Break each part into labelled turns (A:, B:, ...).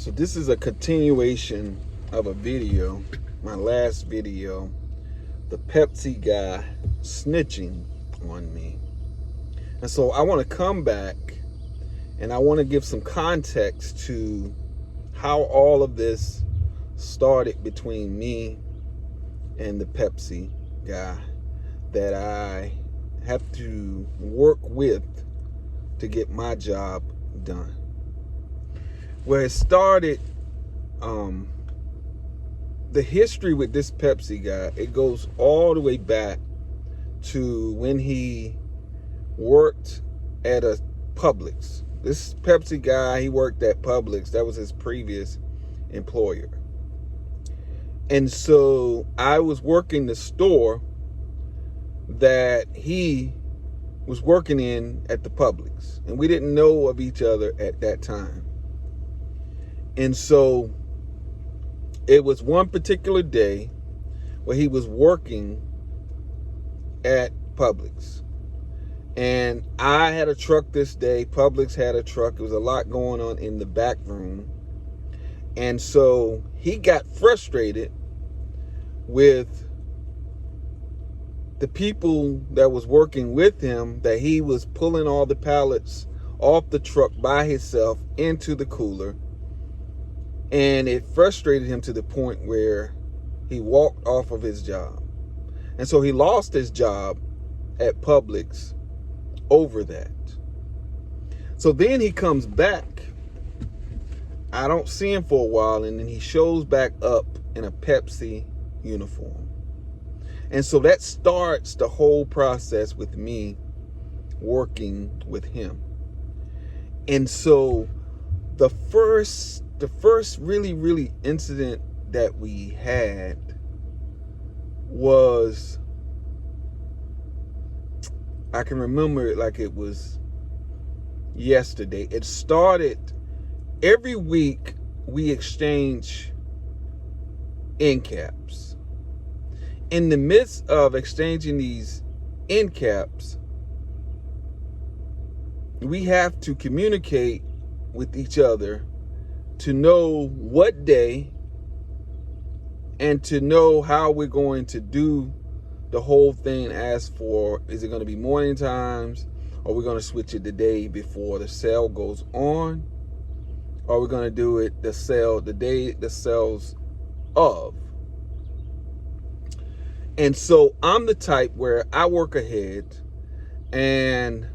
A: So this is a continuation of a video, my last video, the Pepsi Guy snitching on me. And so I want to come back and I want to give some context to how all of this started between me and the Pepsi Guy that I have to work with to get my job done. Where it started, the history with this Pepsi Guy, it goes all the way back to when he worked at a Publix. This Pepsi Guy, he worked at Publix. That was his previous employer. And so I was working the store that he was working in at the Publix. And we didn't know of each other at that time. And so it was one particular day where he was working at Publix. And I had a truck this day. Publix had a truck. There was a lot going on in the back room. And so he got frustrated with the people that was working with him, that he was pulling all the pallets off the truck by himself into the cooler. And it frustrated him to the point where he walked off of his job. And so he lost his job at Publix over that. So then he comes back. I don't see him for a while, and then he shows back up in a Pepsi uniform. And so that starts the whole process with me working with him. And so the first really incident that we had was, I can remember it like it was yesterday. It started every week we exchange end caps. In the midst of exchanging these end caps, we have to communicate with each other to know what day and to know how we're going to do the whole thing. As for, is it going to be morning times, or we're going to switch it the day before the sale goes on, or we're going to do it the day the sales of. And so I'm the type where I work ahead and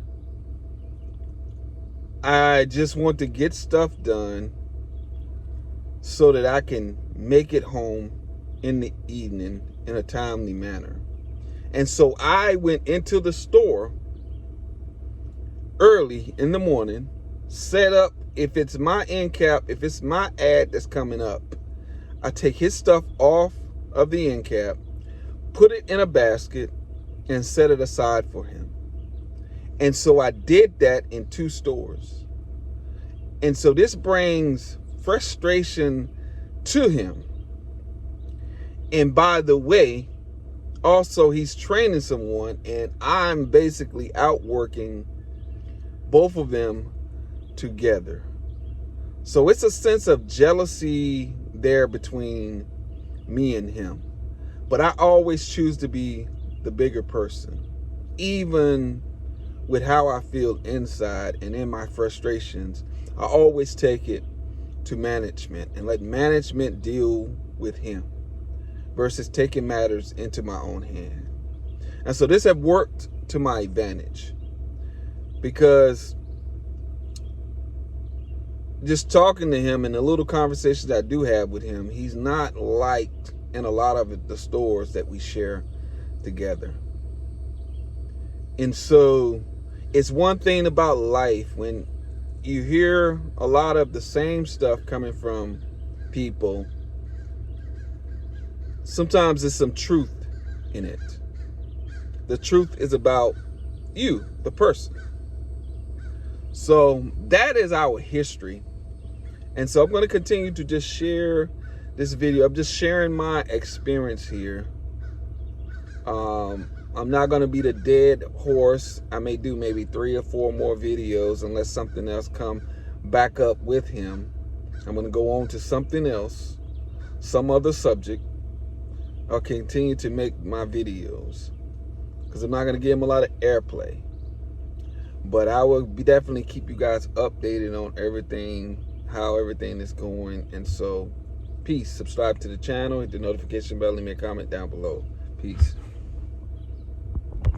A: I just want to get stuff done so that I can make it home in the evening in a timely manner. And so I went into the store early in the morning, set up, if it's my end cap, if it's my ad that's coming up, I take his stuff off of the end cap, put it in a basket, and set it aside for him. And so I did that in 2 stores. And so this brings frustration to him. And by the way, also he's training someone, and I'm basically outworking both of them together. So it's a sense of jealousy there between me and him. But I always choose to be the bigger person, even with how I feel inside and in my frustrations. I always take it to management and let management deal with him versus taking matters into my own hand. And so this have worked to my advantage, because just talking to him and the little conversations I do have with him, he's not liked in a lot of the stores that we share together. And so it's one thing about life, when you hear a lot of the same stuff coming from people, sometimes there's some truth in it. The truth is about you, the person. So that is our history. And so I'm going to continue to just share this video. I'm just sharing my experience here. I'm not going to be the dead horse. I may do maybe 3 or 4 more videos unless something else come back up with him. I'm going to go on to something else, some other subject. I'll continue to make my videos because I'm not going to give them a lot of airplay. But I will definitely keep you guys updated on everything, how everything is going. And so, peace. Subscribe to the channel, hit the notification bell, leave me a comment down below. Peace.